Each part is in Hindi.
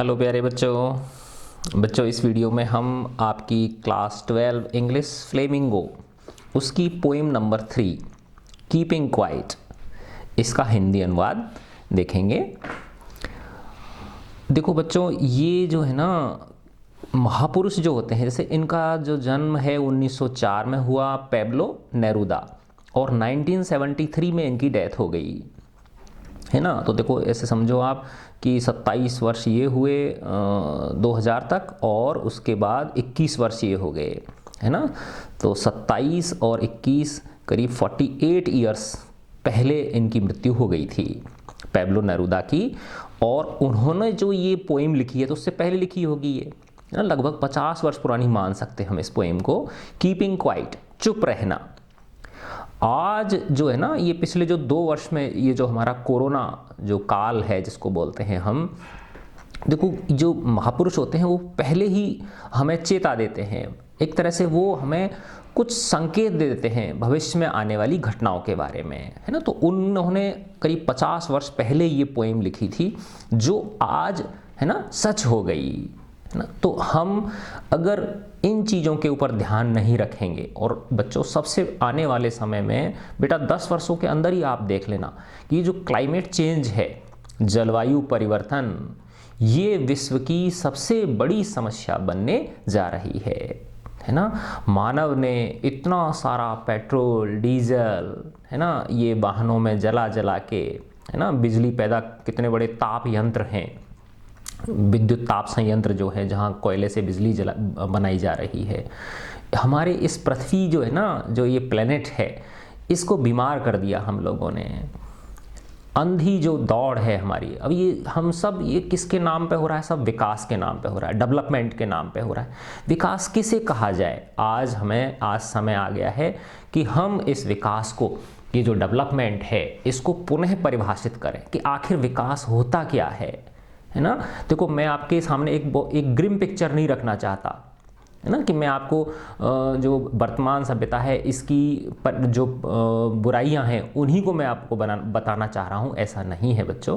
हेलो प्यारे बच्चों इस वीडियो में हम आपकी क्लास 12 इंग्लिश फ्लेमिंगो उसकी पोएम नंबर 3 कीपिंग क्वाइट इसका हिंदी अनुवाद देखेंगे। देखो बच्चों, ये जो है ना महापुरुष जो होते हैं, जैसे इनका जो जन्म है 1904 में हुआ पेब्लो नेरूदा और 1973 में इनकी डेथ हो गई है ना। तो देखो ऐसे समझो आप कि 27 वर्ष ये हुए 2000 तक और उसके बाद 21 वर्ष ये हो गए है ना। तो 27 और 21 करीब 48 इयर्स पहले इनकी मृत्यु हो गई थी पेब्लो नेरूदा की। और उन्होंने जो ये पोएम लिखी है तो उससे पहले लिखी होगी ये है ना, लगभग 50 वर्ष पुरानी मान सकते हैं हम इस पोएम को। कीपिंग क्वाइट, चुप रहना। आज जो है ना, ये पिछले जो 2 वर्ष में ये जो हमारा कोरोना जो काल है जिसको बोलते हैं हम, देखो जो महापुरुष होते हैं वो पहले ही हमें चेता देते हैं, एक तरह से वो हमें कुछ संकेत दे देते हैं भविष्य में आने वाली घटनाओं के बारे में है ना। तो उन्होंने करीब 50 वर्ष पहले ये पोएम लिखी थी जो आज है ना सच हो गई है ना। तो हम अगर इन चीज़ों के ऊपर ध्यान नहीं रखेंगे, और बच्चों सबसे आने वाले समय में बेटा 10 वर्षों के अंदर ही आप देख लेना कि ये जो क्लाइमेट चेंज है, जलवायु परिवर्तन, ये विश्व की सबसे बड़ी समस्या बनने जा रही है ना। मानव ने इतना सारा पेट्रोल डीजल है ना ये वाहनों में जला जला के है ना बिजली पैदा, कितने बड़े ताप यंत्र हैं, विद्युत ताप संयंत्र जो है जहाँ कोयले से बिजली बनाई जा रही है। हमारे इस पृथ्वी जो है ना, जो ये प्लेनेट है, इसको बीमार कर दिया हम लोगों ने। अंधी जो दौड़ है हमारी, अब ये हम सब ये किसके नाम पे हो रहा है? सब विकास के नाम पे हो रहा है, डेवलपमेंट के नाम पे हो रहा है। विकास किसे कहा जाए? आज समय आ गया है कि हम इस विकास को, ये जो डेवलपमेंट है, इसको पुनः परिभाषित करें कि आखिर विकास होता क्या है ना। देखो मैं आपके सामने एक ग्रिम पिक्चर नहीं रखना चाहता है ना, कि मैं आपको जो वर्तमान सभ्यता है इसकी जो बुराइयां हैं उन्हीं को मैं आपको बताना चाह रहा हूं। ऐसा नहीं है बच्चों,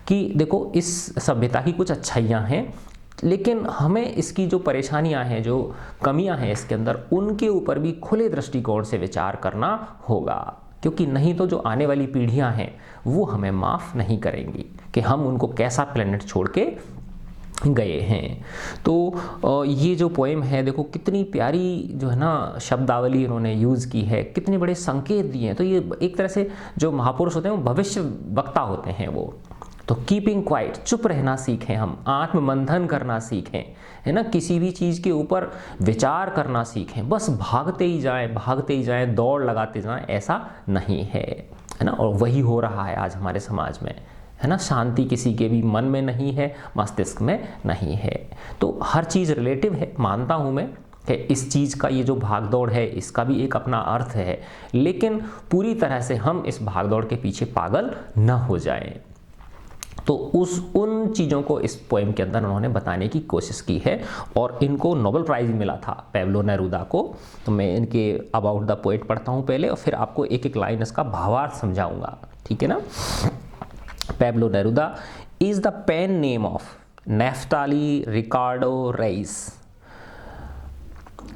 कि देखो इस सभ्यता की कुछ अच्छाइयां हैं, लेकिन हमें इसकी जो परेशानियां हैं, जो कमियां हैं इसके अंदर, उनके ऊपर भी खुले दृष्टिकोण से विचार करना होगा, क्योंकि नहीं तो जो आने वाली पीढ़ियां हैं वो हमें माफ़ नहीं करेंगी कि हम उनको कैसा प्लेनेट छोड़ के गए हैं। तो ये जो पोएम है, देखो कितनी प्यारी जो है ना शब्दावली इन्होंने यूज़ की है, कितने बड़े संकेत दिए हैं। तो ये एक तरह से जो महापुरुष होते हैं वो भविष्य वक्ता होते हैं वो। तो कीपिंग क्वाइट, चुप रहना सीखें, हम आत्ममंथन करना सीखें है ना, किसी भी चीज़ के ऊपर विचार करना सीखें। बस भागते ही जाएं, दौड़ लगाते जाएं, ऐसा नहीं है ना। और वही हो रहा है आज हमारे समाज में है ना। शांति किसी के भी मन में नहीं है, मस्तिष्क में नहीं है। तो हर चीज़ रिलेटिव है, मानता हूँ मैं कि इस चीज़ का, ये जो भागदौड़ है इसका भी एक अपना अर्थ है, लेकिन पूरी तरह से हम इस भागदौड़ के पीछे पागल न हो जाएं। तो उन चीज़ों को इस पोएम के अंदर उन्होंने बताने की कोशिश की है, और इनको नोबेल प्राइज़ मिला था पेब्लो नेरूदा को। तो मैं इनके अबाउट द पोएट पढ़ता हूँ पहले, और फिर आपको एक एक लाइन इसका भावार्थ समझाऊंगा, ठीक है ना। Pablo Neruda is the pen name of Neftali Ricardo Reyes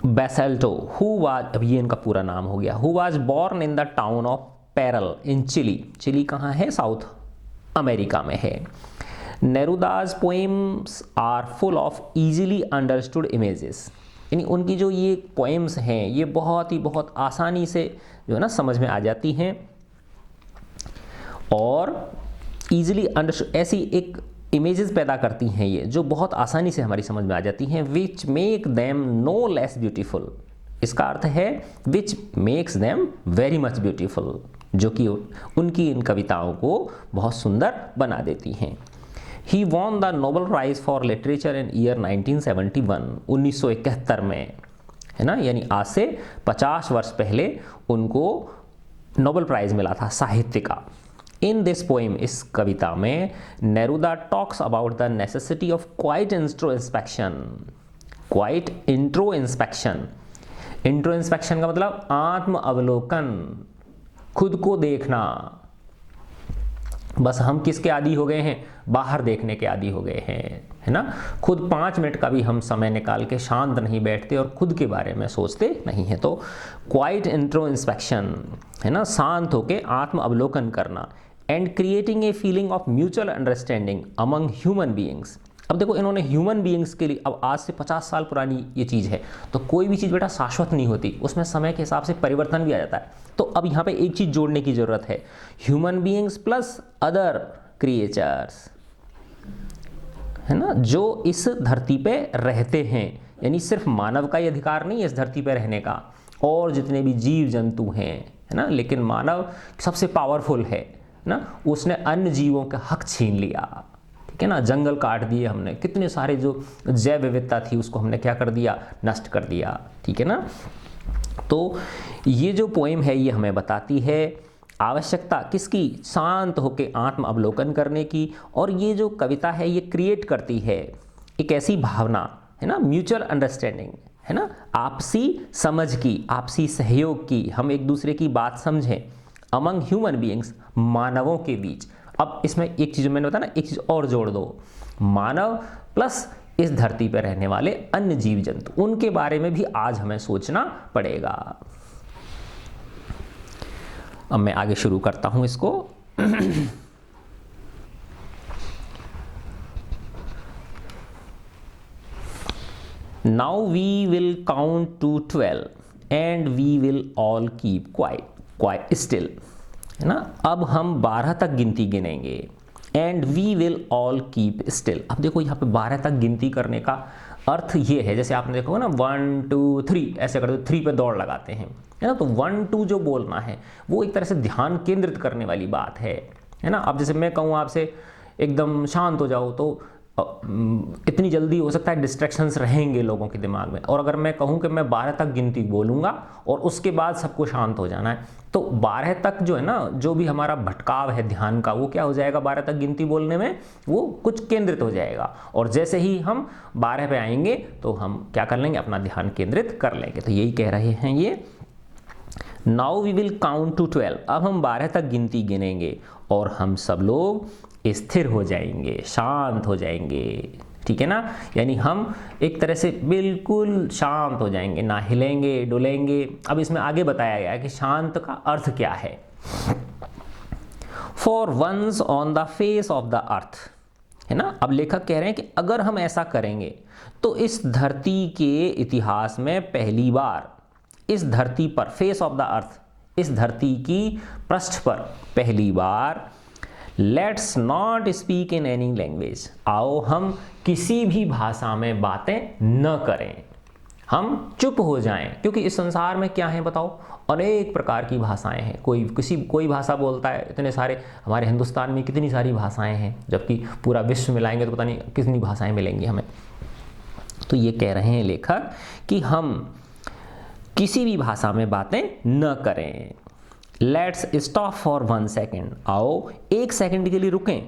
Basoalto, who was, अब ये इनका पूरा नाम हो गया, who was born in the town of Parral in chilli. Chilli कहाँ है? साउथ अमेरिका में है। Neruda's poems are full of easily understood images, यानी उनकी जो ये पोएम्स हैं ये बहुत आसानी से जो है ना समझ में आ जाती हैं, और इजीली अंडरस्टूड ऐसी एक इमेजेस पैदा करती हैं ये जो बहुत आसानी से हमारी समझ में आ जाती हैं। Which make them no less beautiful, इसका अर्थ है which makes them very much beautiful, जो कि उनकी इन कविताओं को बहुत सुंदर बना देती हैं। He won the Nobel prize for literature in year 1971, 1971 में है ना, यानी आज से 50 वर्ष पहले उनको नोबेल प्राइज मिला था साहित्य का। इन दिस पोएम, इस कविता में Neruda talks about the necessity of quite introspection. Quite introspection, introspection का मतलब आत्म अवलोकन, खुद को देखना, बस हम किसके आदी हो गए हैं, बाहर देखने के आदी हो गए हैं, है ना। खुद 5 मिनट का भी हम समय निकाल के शांत नहीं बैठते और खुद के बारे में सोचते नहीं हैं। तो क्वाइट इंट्रोस्पेक्शन, है ना, शांत होके आत्म अवलोकन करना, and creating a feeling of mutual understanding among human beings. अब देखो इन्होंने ह्यूमन बीइंग्स के लिए, अब आज से 50 साल पुरानी ये चीज़ है, तो कोई भी चीज़ बेटा शाश्वत नहीं होती, उसमें समय के हिसाब से परिवर्तन भी आ जाता है। तो अब यहाँ पे एक चीज़ जोड़ने की ज़रूरत है, human beings plus other creatures, है ना, जो इस धरती पे रहते हैं। यानी सिर्फ मानव का ही अधिकार नहीं है इस धरती पे रहने का, और जितने भी जीव जंतु हैं, है ना, लेकिन मानव सबसे पावरफुल है ना, उसने अन्य जीवों का हक छीन लिया, ठीक है ना, जंगल काट दिए हमने, कितने सारे जो जैव विविधता थी उसको हमने क्या कर दिया, नष्ट कर दिया, ठीक है ना। तो ये जो पोएम है ये हमें बताती है आवश्यकता किसकी, शांत होकर आत्म अवलोकन करने की, और ये जो कविता है ये क्रिएट करती है एक ऐसी भावना, है ना, म्यूचुअल अंडरस्टैंडिंग, है ना, आपसी समझ की, आपसी सहयोग की, हम एक दूसरे की बात समझें, अमंग ह्यूमन बीइंग्स, मानवों के बीच। अब इसमें एक चीज़ मैंने बताया ना, एक चीज़ और जोड़ दो, मानव प्लस इस धरती पर रहने वाले अन्य जीव जंतु, उनके बारे में भी आज हमें सोचना पड़ेगा। अब मैं आगे शुरू करता हूं इसको। Now we will count to 12 and we will all keep quite still, है ना। अब हम 12 तक गिनती गिनेंगे, and we will all keep still. अब देखो यहाँ पे 12 तक गिनती करने का अर्थ ये है, जैसे आपने देखा ना 1 2 3 ऐसे करते 3 पे दौड़ लगाते हैं, है ना। तो 1 2 जो बोलना है वो एक तरह से ध्यान केंद्रित करने वाली बात है ना। अब जैसे मैं कहूँ आपसे एकदम शांत हो जाओ, तो इतनी जल्दी हो सकता है डिस्ट्रैक्शंस रहेंगे लोगों के दिमाग में, और अगर मैं कहूँ कि मैं 12 तक गिनती बोलूँगा और उसके बाद सबको शांत हो जाना है, तो 12 तक जो है ना, जो भी हमारा भटकाव है ध्यान का, वो क्या हो जाएगा, 12 तक गिनती बोलने में वो कुछ केंद्रित हो जाएगा, और जैसे ही हम 12 पे आएंगे तो हम क्या कर लेंगे, अपना ध्यान केंद्रित कर लेंगे। तो यही कह रहे हैं ये, now we will count to 12, अब हम 12 तक गिनती गिनेंगे और हम सब लोग स्थिर हो जाएंगे, शांत हो जाएंगे, ठीक है ना। यानी हम एक तरह से बिल्कुल शांत हो जाएंगे, ना हिलेंगे डुलेंगे। अब इसमें आगे बताया गया है कि शांत का अर्थ क्या है। For once on the face of the earth, है ना। अब लेखक कह रहे हैं कि अगर हम ऐसा करेंगे तो इस धरती के इतिहास में पहली बार, इस धरती पर, फेस ऑफ द अर्थ, इस धरती की पृष्ठ पर पहली बार, let's not speak in any language, आओ हम किसी भी भाषा में बातें न करें, हम चुप हो जाएं। क्योंकि इस संसार में क्या है बताओ, अनेक प्रकार की भाषाएं हैं, कोई भाषा बोलता है, इतने सारे, हमारे हिंदुस्तान में कितनी सारी भाषाएं हैं, जबकि पूरा विश्व मिलाएंगे तो पता नहीं कितनी भाषाएं मिलेंगी हमें। तो ये कह रहे हैं लेखक कि हम किसी भी भाषा में बातें न करें। लेट्स स्टॉप फॉर 1 सेकेंड, आओ 1 सेकेंड के लिए रुकें,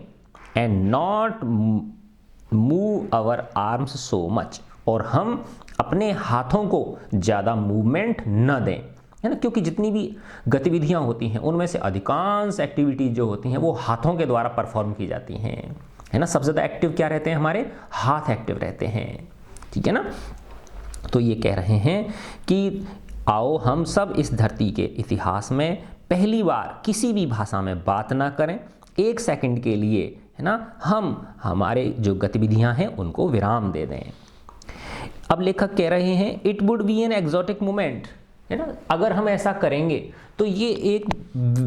and not move our arms so much, और हम अपने हाथों को ज़्यादा मूवमेंट न दें, है ना। क्योंकि जितनी भी गतिविधियां होती हैं उनमें से अधिकांश एक्टिविटीज जो होती हैं वो हाथों के द्वारा परफॉर्म की जाती हैं, है ना। सबसे ज़्यादा एक्टिव क्या रहते हैं, हमारे हाथ एक्टिव रहते हैं, ठीक है ना। तो ये कह रहे हैं कि आओ हम सब इस धरती के इतिहास में पहली बार किसी भी भाषा में बात ना करें, 1 सेकंड के लिए, है ना, हम हमारे जो गतिविधियां हैं उनको विराम दे दें। अब लेखक कह रहे हैं it would be an exotic moment, है ना। अगर हम ऐसा करेंगे तो ये एक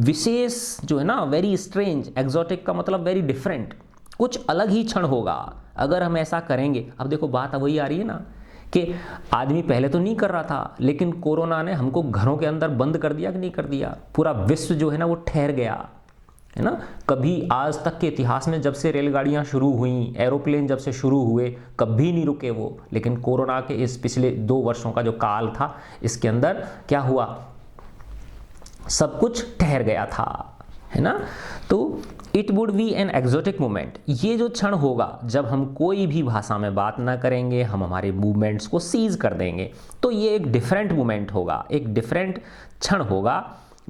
विशेष जो है ना, वेरी स्ट्रेंज, एक्सोटिक का मतलब वेरी डिफरेंट, कुछ अलग ही क्षण होगा अगर हम ऐसा करेंगे। अब देखो बात वही आ रही है ना कि आदमी पहले तो नहीं कर रहा था, लेकिन कोरोना ने हमको घरों के अंदर बंद कर दिया कि नहीं कर दिया, पूरा विश्व जो है ना वो ठहर गया, है ना। कभी आज तक के इतिहास में जब से रेलगाड़ियां शुरू हुई, एरोप्लेन जब से शुरू हुए, कभी नहीं रुके वो, लेकिन कोरोना के इस पिछले 2 वर्षों का जो काल था, इसके अंदर क्या हुआ, सब कुछ ठहर गया था, है ना। तो it would be an exotic moment, ये जो क्षण होगा जब हम कोई भी भाषा में बात ना करेंगे, हम हमारे मूवमेंट्स को सीज कर देंगे, तो ये एक डिफरेंट मोमेंट होगा, एक डिफरेंट क्षण होगा,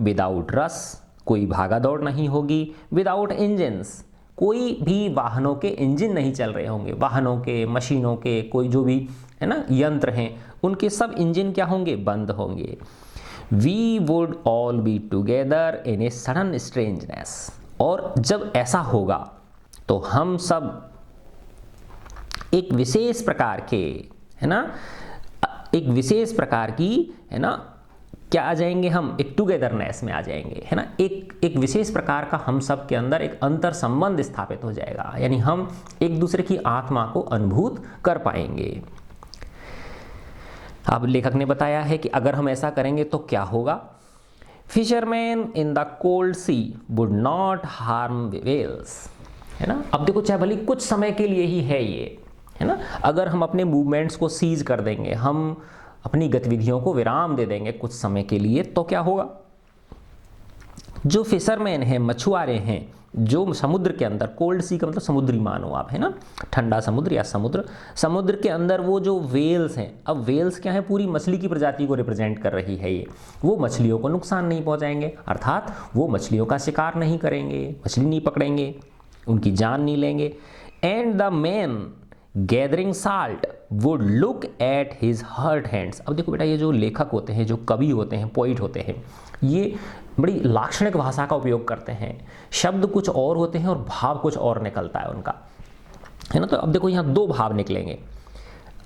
विदाउट रस, कोई भागा दौड़ नहीं होगी। विदाउट इंजन्स, कोई भी वाहनों के इंजन नहीं चल रहे होंगे, वाहनों के, मशीनों के, कोई जो भी है ना यंत्र हैं उनके सब इंजन क्या होंगे, बंद होंगे। We would all be together in a sudden strangeness, और जब ऐसा होगा तो हम सब एक विशेष प्रकार के, है ना, एक विशेष प्रकार की, है ना, क्या आ जाएंगे हम, एक टुगेदरनेस में आ जाएंगे, है ना, एक विशेष प्रकार का हम सब के अंदर एक अंतर संबंध स्थापित हो जाएगा, यानी हम एक दूसरे की आत्मा को अनुभूत कर पाएंगे। अब लेखक ने बताया है कि अगर हम ऐसा करेंगे तो क्या होगा। Fisherman in the cold sea would not harm whales, है ना। अब देखो, चाहे भले कुछ समय के लिए ही है ये, है ना, अगर हम अपने मूवमेंट्स को सीज कर देंगे, हम अपनी गतिविधियों को विराम दे देंगे कुछ समय के लिए, तो क्या होगा, जो फिशरमैन हैं, मछुआरे हैं, जो समुद्र के अंदर, कोल्ड सी का मतलब समुद्री मानो आप, है ना, ठंडा समुद्र या समुद्र के अंदर वो जो वेल्स हैं, अब वेल्स क्या है, पूरी मछली की प्रजाति को रिप्रेजेंट कर रही है ये, वो मछलियों को नुकसान नहीं पहुंचाएंगे, अर्थात वो मछलियों का शिकार नहीं करेंगे, मछली नहीं पकड़ेंगे, उनकी जान नहीं लेंगे। And the man gathering salt would look at his hurt hands. अब देखो बेटा, ये जो लेखक होते हैं, जो कवि होते हैं, पोइट होते हैं, ये बड़ी लाक्षणिक भाषा का उपयोग करते हैं, शब्द कुछ और होते हैं और भाव कुछ और निकलता है उनका, है ना। तो अब देखो यहाँ दो भाव निकलेंगे।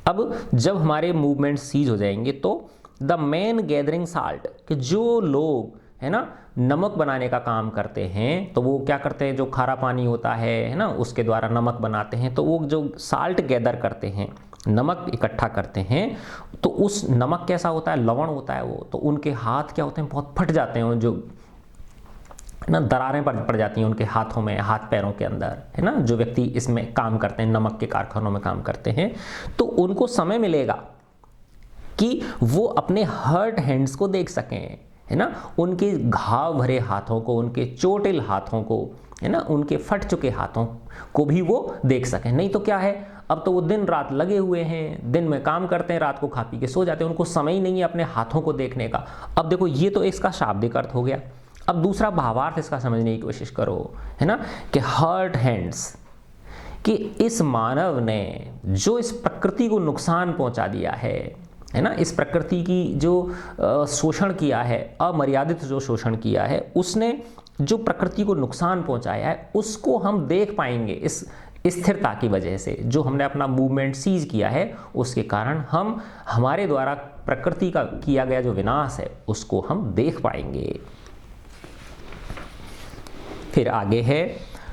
अब जब हमारे मूवमेंट सीज हो जाएंगे तो द मैन गैदरिंग साल्ट, कि जो लोग, है ना, नमक बनाने का काम करते हैं, तो वो क्या करते हैं, जो खारा पानी होता है ना, उसके द्वारा नमक बनाते हैं, तो वो जो साल्ट गैदर करते हैं, नमक इकट्ठा करते हैं, तो उस नमक कैसा होता है, लवण होता है वो, तो उनके हाथ क्या होते हैं, बहुत फट जाते हैं, जो ना दरारें पड़ जाती हैं उनके हाथों में, हाथ पैरों के अंदर, है ना, जो व्यक्ति इसमें काम करते हैं, नमक के कारखानों में काम करते हैं, तो उनको समय मिलेगा कि वो अपने हर्ट हैंड्स को देख सकें, है ना, उनके घाव भरे हाथों को, उनके चोटिल हाथों को, है ना, उनके फट चुके हाथों को भी वो देख सकें। नहीं तो क्या है, अब तो वो दिन रात लगे हुए हैं, दिन में काम करते हैं, रात को खा पी के सो जाते हैं, उनको समय ही नहीं है अपने हाथों को देखने का। अब देखो, ये तो इसका शाब्दिक अर्थ हो गया। अब दूसरा भावार्थ इसका समझने की कोशिश करो, है ना, कि हर्ट हैंड्स, कि इस मानव ने जो इस प्रकृति को नुकसान पहुंचा दिया है ना, इस प्रकृति की जो शोषण किया है, अमर्यादित जो शोषण किया है, उसने जो प्रकृति को नुकसान पहुंचाया है, उसको हम देख पाएंगे इस स्थिरता की वजह से। जो हमने अपना मूवमेंट सीज किया है, उसके कारण हम, हमारे द्वारा प्रकृति का किया गया जो विनाश है, उसको हम देख पाएंगे। फिर आगे है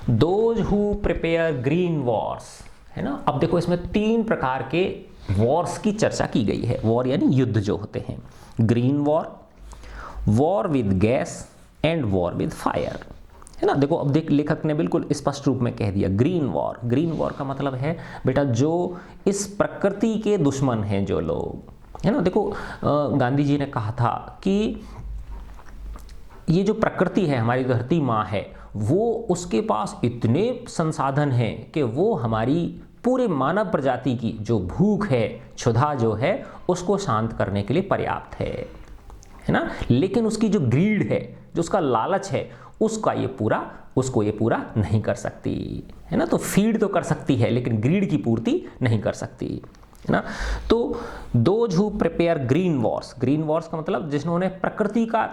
those who prepare green Wars, है ना। अब देखो, इसमें 3 प्रकार के वॉर्स की चर्चा की गई है। वॉर यानी युद्ध जो होते हैं, green war, war with gas and war with fire, है ना। देखो, अब देख, लेखक ने बिल्कुल स्पष्ट रूप में कह दिया, ग्रीन वॉर। ग्रीन वॉर का मतलब है बेटा, जो इस प्रकृति के दुश्मन हैं जो लोग, है ना। देखो, गांधी जी ने कहा था कि ये जो प्रकृति है, हमारी धरती माँ है, वो, उसके पास इतने संसाधन हैं कि वो हमारी पूरे मानव प्रजाति की जो भूख है, क्षुधा जो है, उसको शांत करने के लिए पर्याप्त है ना। लेकिन उसकी जो ग्रीड है, जो उसका लालच है, उसको ये पूरा नहीं कर सकती, है ना। तो फीड तो कर सकती है, लेकिन ग्रीड की पूर्ति नहीं कर सकती, है ना। तो those who prepare green Wars, green Wars का मतलब जिन्होंने प्रकृति का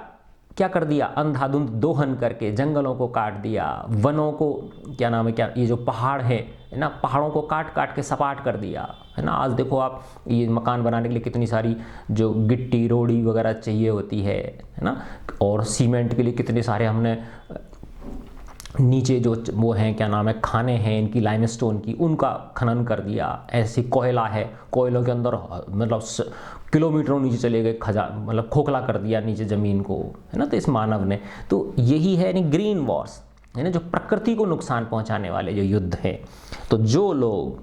क्या कर दिया, अंधाधुंध दोहन करके जंगलों को काट दिया, वनों को, क्या नाम है, क्या ये जो पहाड़ है ना, पहाड़ों को काट काट के सपाट कर दिया, है ना। आज देखो आप, ये मकान बनाने के लिए कितनी सारी जो गिट्टी रोड़ी वगैरह चाहिए होती है ना, और सीमेंट के लिए कितने सारे हमने नीचे जो वो हैं, क्या नाम है, खाने हैं इनकी, लाइमस्टोन की, उनका खनन कर दिया। ऐसे कोयला है, कोयलों के अंदर मतलब किलोमीटरों नीचे चले गए, मतलब खोखला कर दिया नीचे ज़मीन को, है ना। तो इस मानव ने, तो यही है यानी ग्रीन वॉर्स, है ना, जो प्रकृति को नुकसान पहुंचाने वाले जो युद्ध हैं। तो जो लोग,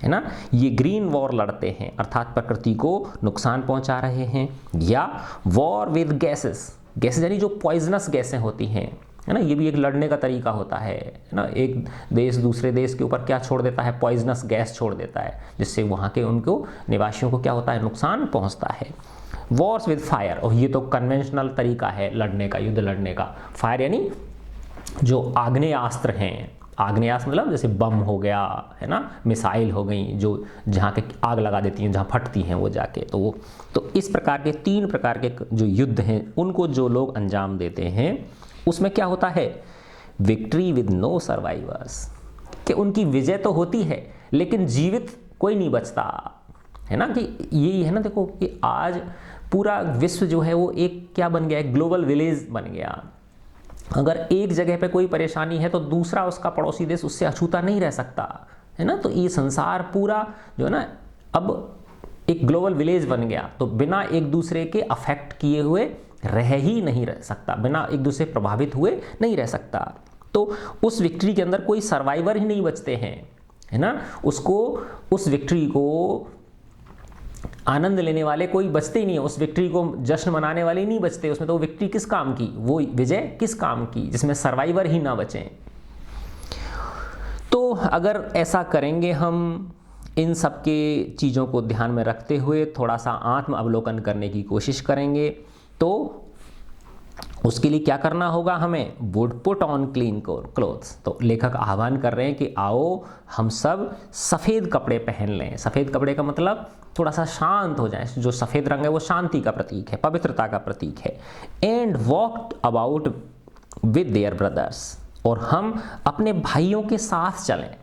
है ना, ये ग्रीन वॉर लड़ते हैं, अर्थात प्रकृति को नुकसान पहुंचा रहे हैं, या वॉर विद गैसेस, गैसेस यानी जो पॉइजनस गैसें होती हैं, है ना, ये भी एक लड़ने का तरीका होता है ना। एक देश दूसरे देश के ऊपर क्या छोड़ देता है, पॉइजनस गैस छोड़ देता है, जिससे वहाँ के उनको निवासियों को क्या होता है, नुकसान पहुँचता है। वॉर्स विद फायर, और ये तो कन्वेंशनल तरीका है लड़ने का, युद्ध लड़ने का। फायर यानी जो आग्नेयास्त्र हैं, आग्नेयास्त्र मतलब जैसे बम हो गया, है ना, मिसाइल हो गई, जो जहाँ के आग लगा देती हैं, जहाँ फटती हैं वो जाके, तो इस प्रकार के 3 प्रकार के जो युद्ध हैं उनको जो लोग अंजाम देते हैं, उसमें क्या होता है, विक्ट्री विद नो सर्वाइवर्स, कि उनकी विजय तो होती है लेकिन जीवित कोई नहीं बचता, है ना। कि यही है ना, देखो कि आज पूरा विश्व जो है वो एक क्या बन गया है, ग्लोबल विलेज बन गया। अगर एक जगह पे कोई परेशानी है तो दूसरा उसका पड़ोसी देश उससे अछूता नहीं रह सकता, है ना। तो ये संसार पूरा जो है ना अब एक ग्लोबल विलेज बन गया, तो बिना एक दूसरे के अफेक्ट किए हुए रह ही नहीं रह सकता, बिना एक दूसरे प्रभावित हुए नहीं रह सकता। तो उस विक्ट्री के अंदर कोई सर्वाइवर ही नहीं बचते हैं, है ना। उसको, उस विक्ट्री को आनंद लेने वाले कोई बचते ही नहीं है, उस विक्ट्री को जश्न मनाने वाले नहीं बचते। उसमें तो विक्ट्री किस काम की, वो विजय किस काम की, जिसमें सर्वाइवर ही ना बचें। तो अगर ऐसा करेंगे हम, इन सब के चीज़ों को ध्यान में रखते हुए थोड़ा सा आत्म अवलोकन करने की कोशिश करेंगे, तो उसके लिए क्या करना होगा हमें, would put on clean clothes. तो लेखक आह्वान कर रहे हैं कि आओ हम सब सफ़ेद कपड़े पहन लें। सफ़ेद कपड़े का मतलब थोड़ा सा शांत हो जाए, जो सफ़ेद रंग है वो शांति का प्रतीक है, पवित्रता का प्रतीक है। And walk about with their brothers, और हम अपने भाइयों के साथ चलें,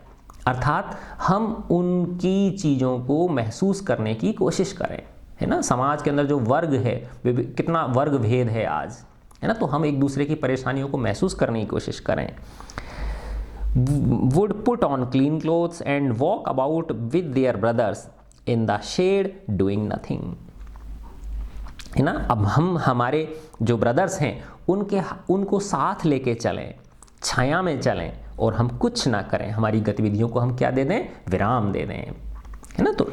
अर्थात हम उनकी चीज़ों को महसूस करने की कोशिश करें, है ना। समाज के अंदर जो वर्ग है, कितना वर्ग भेद है आज, है ना, तो हम एक दूसरे की परेशानियों को महसूस करने की कोशिश करें। Would put on clean clothes and walk about with their brothers in the shade doing nothing, है ना। अब हम हमारे जो ब्रदर्स हैं उनको साथ लेके चलें, छाया में चलें, और हम कुछ ना करें, हमारी गतिविधियों को हम क्या दे दें, विराम दे दें, है ना। तो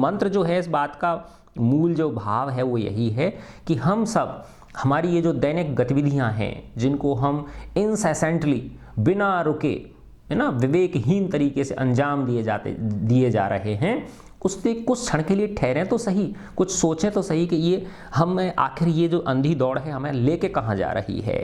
मंत्र जो है, इस बात का मूल जो भाव है वो यही है कि हम सब, हमारी ये जो दैनिक गतिविधियां हैं जिनको हम इंसेसेंटली बिना रुके, है ना, विवेकहीन तरीके से अंजाम दिए जा रहे हैं, उससे कुछ क्षण के लिए ठहरें तो सही, कुछ सोचें तो सही कि ये हमें आखिर ये जो अंधी दौड़ है हमें लेके कहाँ जा रही है।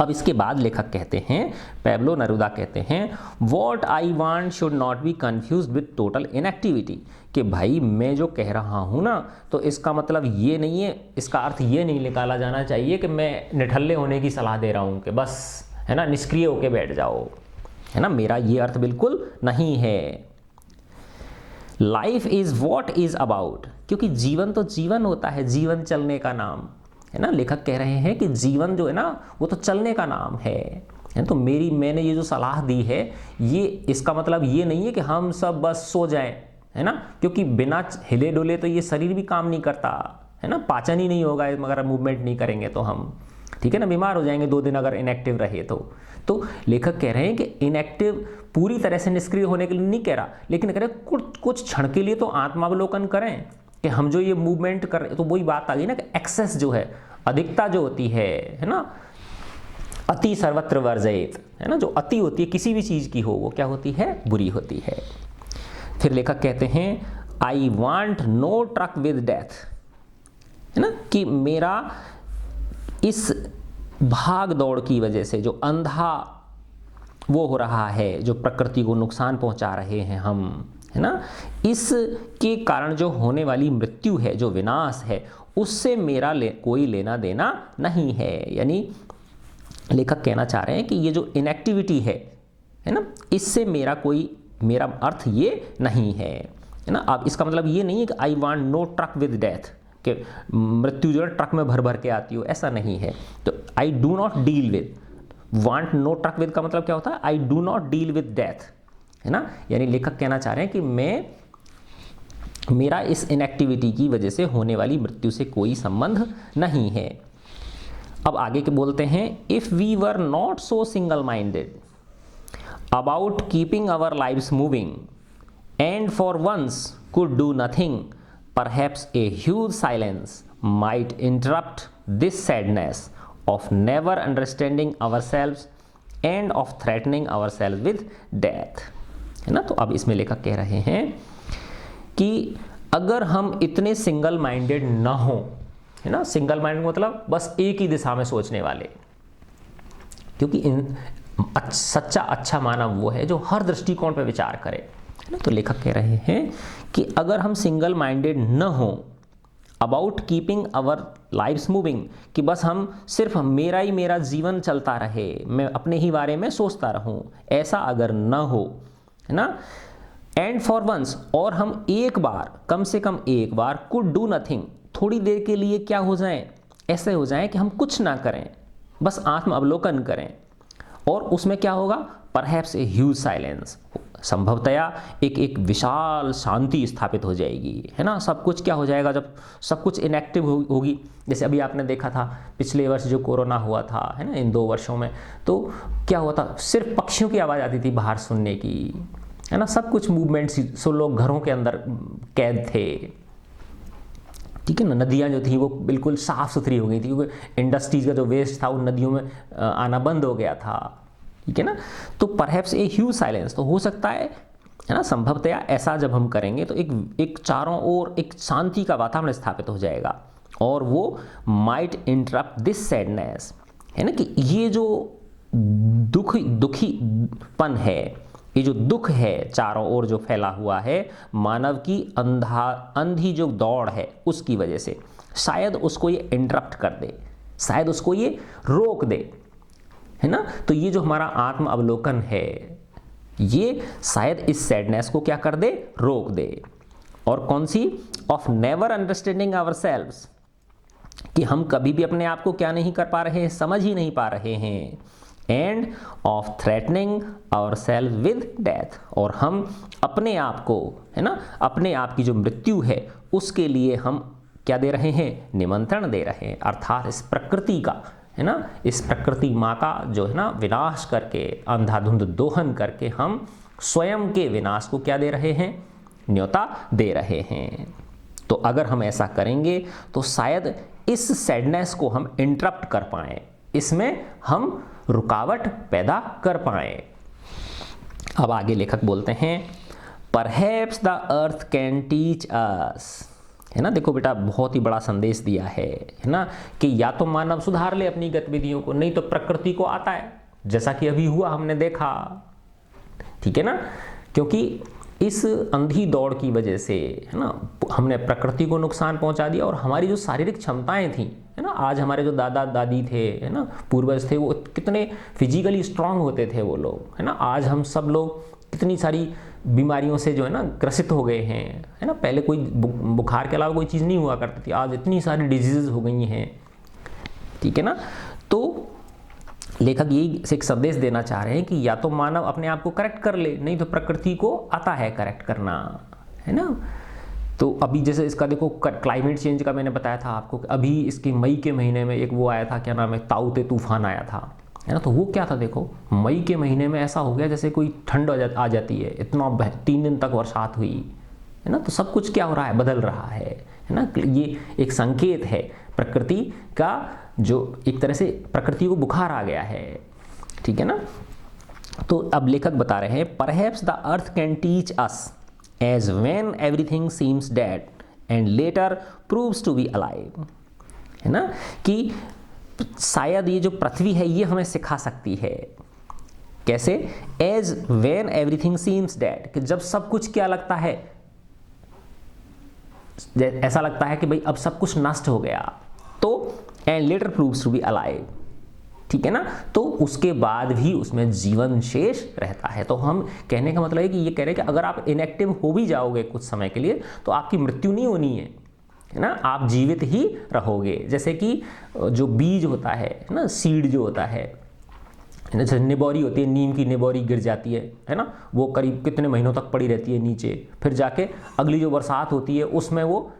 अब इसके बाद लेखक कहते हैं, पैब्लो नेरुदा कहते हैं, what I want should not be confused with total inactivity, कि भाई मैं जो कह रहा हूँ ना, तो इसका मतलब ये नहीं है, इसका अर्थ ये नहीं निकाला जाना चाहिए कि मैं निठल्ले होने की सलाह दे रहा हूँ कि बस, है ना, निष्क्रिय होके बैठ जाओ, है ना। मेरा ये अर्थ बिल्कुल नहीं है। Life is what is about, क्योंकि जीवन तो जीवन होता है, जीवन चलने का नाम है ना। लेखक कह रहे हैं कि जीवन जो है ना वो तो चलने का नाम है। तो मैंने ये जो सलाह दी है, ये इसका मतलब ये नहीं है कि हम सब बस सो जाएं, है ना, क्योंकि बिना हिले डुले तो ये शरीर भी काम नहीं करता, है ना, पाचन ही नहीं होगा अगर मूवमेंट नहीं करेंगे तो हम, ठीक है ना, बीमार हो जाएंगे 2 दिन अगर इनएक्टिव रहे तो लेखक कह रहे हैं कि इनएक्टिव पूरी तरह से निष्क्रिय होने के लिए नहीं कह रहा, लेकिन कह रहे कुछ क्षण के लिए तो आत्मावलोकन करें कि हम जो ये मूवमेंट कर रहे, तो वही बात आ गई ना कि एक्सेस जो है, अधिकता जो होती है ना, अति सर्वत्र वर्जयेत, है ना, जो अति होती है किसी भी चीज़ की हो वो क्या होती है, बुरी होती है। फिर लेखक कहते हैं, I want no truck with death, है ना, कि मेरा इस भाग दौड़ की वजह से जो अंधा वो हो रहा है, जो प्रकृति को नुकसान पहुंचा रहे हैं हम, है ना, इसके कारण जो होने वाली मृत्यु है, जो विनाश है, उससे मेरा कोई लेना देना नहीं है। यानी लेखक कहना चाह रहे हैं कि ये जो इनएक्टिविटी है ना, इससे मेरा अर्थ ये नहीं है, है ना। अब इसका मतलब ये नहीं है कि I want no truck with death, कि मृत्यु जो है ट्रक में भर भर के आती हो, ऐसा नहीं है। तो I do not deal with, want no truck with का मतलब क्या होता है, I do not deal with death, है ना। यानी लेखक कहना चाह रहे हैं कि मेरा इस इनएक्टिविटी की वजह से होने वाली मृत्यु से कोई संबंध नहीं है। अब आगे के बोलते हैं, if we were not so single minded about keeping our lives moving and for once could do nothing, perhaps a huge silence might interrupt this sadness of never understanding our selves and of threatening our selves with death, है ना। तो अब इसमें लेखक कह रहे हैं कि अगर हम इतने सिंगल माइंडेड ना हो, है ना, सिंगल माइंडेड मतलब बस एक ही दिशा में सोचने वाले, क्योंकि सच्चा अच्छा मानव वो है जो हर दृष्टिकोण पर विचार करे, है ना। तो लेखक कह रहे हैं कि अगर हम सिंगल माइंडेड न हो about keeping our lives moving, कि बस हम सिर्फ मेरा ही मेरा जीवन चलता रहे, मैं अपने ही बारे में सोचता रहूं, ऐसा अगर न हो, है ना, एंड फॉर वंस, और हम एक बार, कम से कम एक बार, कुड डू नथिंग, थोड़ी देर के लिए क्या हो जाएं, ऐसे हो जाएं कि हम कुछ ना करें, बस आत्म अवलोकन करें, और उसमें क्या होगा, परहैप्स ए ह्यूज साइलेंस, संभवतया एक विशाल शांति स्थापित हो जाएगी, है ना। सब कुछ क्या हो जाएगा, जब सब कुछ इनएक्टिव होगी, जैसे अभी आपने देखा था पिछले वर्ष जो कोरोना हुआ था, है ना, इन 2 वर्षों में, तो क्या हुआ था, सिर्फ पक्षियों की आवाज़ आती थी बाहर सुनने की, है ना, सब कुछ मूवमेंट्स, सो लोग घरों के अंदर कैद थे, ठीक है ना। नदियाँ जो थी वो बिल्कुल साफ़ सुथरी हो गई थी, क्योंकि इंडस्ट्रीज़ का जो वेस्ट था वो नदियों में आना बंद हो गया था, ठीक है ना। तो परहैप्स ए ह्यूज साइलेंस, तो हो सकता है ना, संभवतया ऐसा जब हम करेंगे तो एक चारों ओर एक शांति का वातावरण स्थापित हो जाएगा, और वो माइट इंटरप्ट दिस सैडनेस, है ना, कि ये जो दुखीपन है, ये जो दुख है चारों ओर जो फैला हुआ है, मानव की अंधी जो दौड़ है उसकी वजह से, शायद उसको ये इंटरप्ट कर दे, शायद उसको ये रोक दे, है ना। तो ये जो हमारा आत्म अवलोकन है, ये शायद इस सैडनेस को क्या कर दे, रोक दे। और कौन सी, of never understanding our selves, कि हम कभी भी अपने आप को क्या नहीं कर पा रहे हैं, समझ ही नहीं पा रहे हैं, and of threatening our selves with death, और हम अपने आप को, है ना, अपने आप की जो मृत्यु है उसके लिए हम क्या दे रहे हैं, निमंत्रण दे रहे हैं, अर्थात इस प्रकृति का, है ना, इस प्रकृति माँ का जो है ना विनाश करके, अंधाधुंध दोहन करके हम स्वयं के विनाश को क्या दे रहे हैं, न्योता दे रहे हैं। तो अगर हम ऐसा करेंगे तो शायद इस सैडनेस को हम इंटरप्ट कर पाएँ, इसमें हम रुकावट पैदा कर पाएँ। अब आगे लेखक बोलते हैं, perhaps the earth can teach अस, है ना। देखो बेटा, बहुत ही बड़ा संदेश दिया है ना, कि या तो मानव सुधार ले अपनी गतिविधियों को, नहीं तो प्रकृति को आता है, जैसा कि अभी हुआ, हमने देखा, ठीक है ना। क्योंकि इस अंधी दौड़ की वजह से, है ना, हमने प्रकृति को नुकसान पहुंचा दिया, और हमारी जो शारीरिक क्षमताएं थी, है ना, आज हमारे जो दादा दादी थे, है ना, पूर्वज थे, वो कितने फिजिकली स्ट्रांग होते थे वो लोग, है ना। आज हम सब लोग कितनी सारी बीमारियों से जो है ना ग्रसित हो गए हैं, है ना। पहले कोई बुखार के अलावा कोई चीज़ नहीं हुआ करती थी, आज इतनी सारी डिजीज़ हो गई हैं, ठीक है ना। तो लेखक यही एक संदेश देना चाह रहे हैं कि या तो मानव अपने आप को करेक्ट कर ले, नहीं तो प्रकृति को आता है करेक्ट करना, है ना। तो अभी जैसे इसका देखो, क्लाइमेट चेंज का मैंने बताया था आपको, अभी इसके मई के महीने में एक वो आया था, क्या नाम है, ताउते तूफान आया था, है ना। तो वो क्या था, देखो मई के महीने में ऐसा हो गया जैसे कोई ठंड आ जाती है, इतना 3 दिन तक बरसात हुई, है ना। तो सब कुछ क्या हो रहा है, बदल रहा है ना। ये एक संकेत है प्रकृति का, जो एक तरह से प्रकृति को बुखार आ गया है, ठीक है ना। तो अब लेखक बता रहे हैं, perhaps the earth can teach us as when everything seems dead and later proves to be alive, है ना, कि शायद ये जो पृथ्वी है ये हमें सिखा सकती है, कैसे, as when everything seems dead, कि जब सब कुछ क्या लगता है, ऐसा लगता है कि भाई अब सब कुछ नष्ट हो गया, तो and later proves to be alive, ठीक है ना। तो उसके बाद भी उसमें जीवन शेष रहता है। तो हम कहने का मतलब है कि ये कह रहे हैं कि अगर आप इनएक्टिव हो भी जाओगे कुछ समय के लिए तो आपकी मृत्यु नहीं होनी है ना, आप जीवित ही रहोगे। जैसे कि जो बीज होता है ना, सीड जो होता है, जैसे निबोरी होती है, नीम की निबोरी गिर जाती है ना, वो करीब कितने महीनों तक पड़ी रहती है नीचे, फिर जाके अगली जो बरसात होती है उसमें वो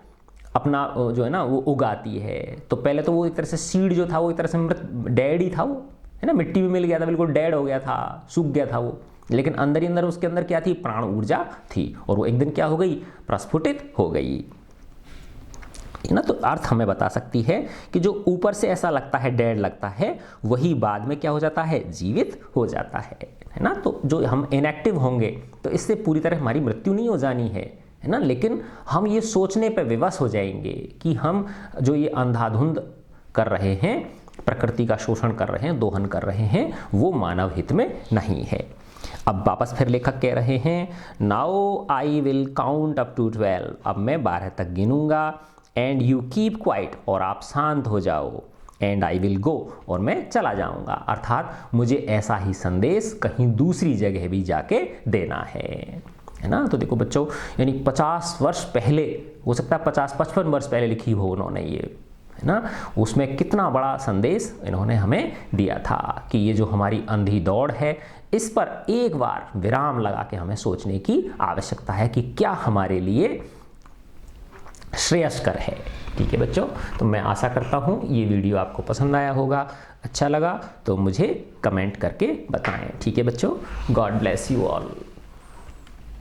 अपना जो है ना वो उगाती है। तो पहले तो वो एक तरह से सीड जो था वो एक तरह से मृत डेड ही था, वो है ना, मिट्टी में मिल गया था, बिल्कुल डेड हो गया था, सूख गया था वो, लेकिन अंदर ही अंदर उसके अंदर क्या थी, प्राण ऊर्जा थी, और वो एक दिन क्या हो गई, प्रस्फुटित हो गई। है ना। तो अर्थ हमें बता सकती है कि जो ऊपर से ऐसा लगता है, डेड लगता है, वही बाद में क्या हो जाता है, जीवित हो जाता है ना। तो जो हम इनएक्टिव होंगे तो इससे पूरी तरह हमारी मृत्यु नहीं हो जानी है ना, लेकिन हम ये सोचने पर विवश हो जाएंगे कि हम जो ये अंधाधुंध कर रहे हैं, प्रकृति का शोषण कर रहे हैं, दोहन कर रहे हैं, वो मानव हित में नहीं है। अब वापस फिर लेखक कह रहे हैं, now I will count up to 12, अब मैं 12 तक गिनूंगा, एंड यू कीप क्वाइट, और आप शांत हो जाओ, एंड आई विल गो, और मैं चला जाऊंगा, अर्थात मुझे ऐसा ही संदेश कहीं दूसरी जगह भी जाके देना है ना। तो देखो बच्चों, यानी 50 वर्ष पहले, हो सकता है 50-55 वर्ष पहले लिखी हो उन्होंने ये, है ना, उसमें कितना बड़ा संदेश इन्होंने हमें दिया था कि ये जो हमारी अंधी दौड़ है, इस पर एक बार विराम लगा के हमें सोचने की आवश्यकता है कि क्या हमारे लिए श्रेयस्कर है। ठीक है बच्चों, तो मैं आशा करता हूँ ये वीडियो आपको पसंद आया होगा, अच्छा लगा तो मुझे कमेंट करके बताएं। ठीक है बच्चों, गॉड ब्लेस यू ऑल।